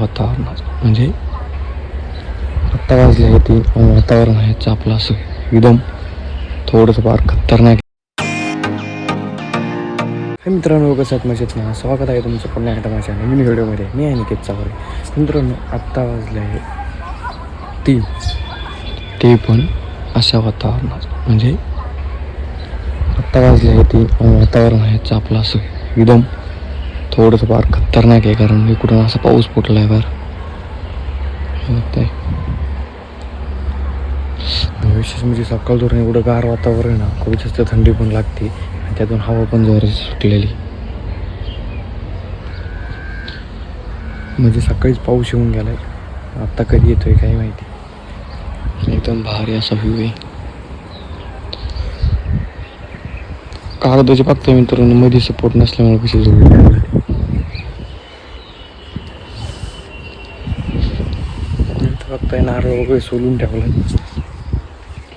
वातावरणाचं म्हणजे आत्ता वाजले आहे ती वातावरण आहे आपलं असं एकदम थोडंसं फार खतरनाक. हे मित्रांनो, कसं आहेत मजेत ना? स्वागत आहे तुमचं पुन्हा एकदा माझ्या नवीन व्हिडिओमध्ये. मी आहे निकेत चावरे. मित्रांनो, आत्ता वाजले आहे 3, ते पण अशा वातावरणाचं म्हणजे आत्ता वाजले आहे ती वातावरण आहे आपलं असं एकदम थोडंसं फार खतरनाक आहे, कारण इकडून असा पाऊस फुटला आहे फार. विशेष म्हणजे सकाळ धरून एवढं गार वातावरण ना, खूप जास्त थंडी पण लागते आणि त्यातून हवा पण जोरात सुटलेली. म्हणजे सकाळीच पाऊस येऊन गेलाय, आत्ता कधी येतोय काय माहिती. एकदम भारी असा व्ह्यू आहे. कागदाचे फक्त मित्रांनो मध्ये सपोर्ट नसल्यामुळे कशी जोडली फक्त नारळ वगैरे सोलून ठेवलं,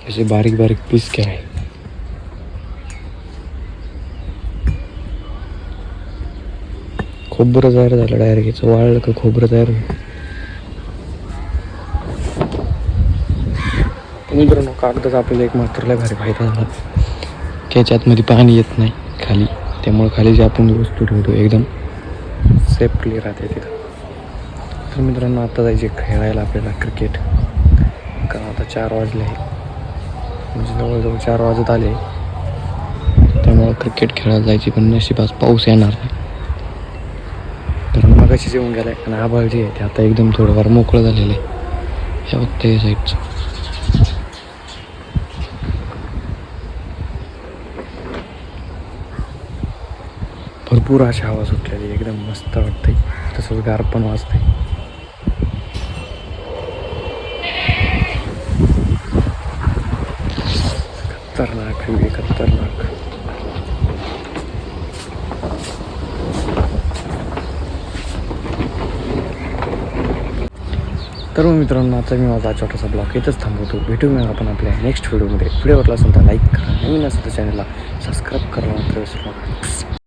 असे बारीक बारीक पीस केले. खोबरं तयार झालं डायरेक्ट. याचं वाळलं का खोबरं तयार होईल. मित्रांनो, कागदाचा आपल्याला एक मात्र लय भारी फायदा झाला. त्याच्यात मध्ये पाणी येत नाही खाली, त्यामुळे खाली जे आपण वस्तू ठेवतो एकदम सेफली राहते तिथं. तर मित्रांनो, आता जायचे खेळायला आपल्याला क्रिकेट, कारण आता 4 वाजले आहे, म्हणजे जवळजवळ 4 वाजत आले. त्यामुळं क्रिकेट खेळायला जायची, पण नशिबात पाऊस येणार नाही, कारण मगाशीच येऊन गेला आहे. आणि आभाळ जे आहे ते आता एकदम थोडंफार मोकळं झालेलं आहे. हे बघतं या साईडचं. भरपूर अशी हवा सुटलेली, एकदम मस्त वाटते. तसंच गार पण वाजते. खतरनाक व्ह्यू, खतरनाक. तर मग मित्रांनो, आता मी माझा छोटासा ब्लॉग इथंच थांबवतो. भेटूया आपण आपल्या नेक्स्ट व्हिडिओमध्ये. व्हिडिओ वाटला असेल तर लाईक करा, नवीन असेल तर चॅनलला सबस्क्राईब करायला मात्र विसरू नका.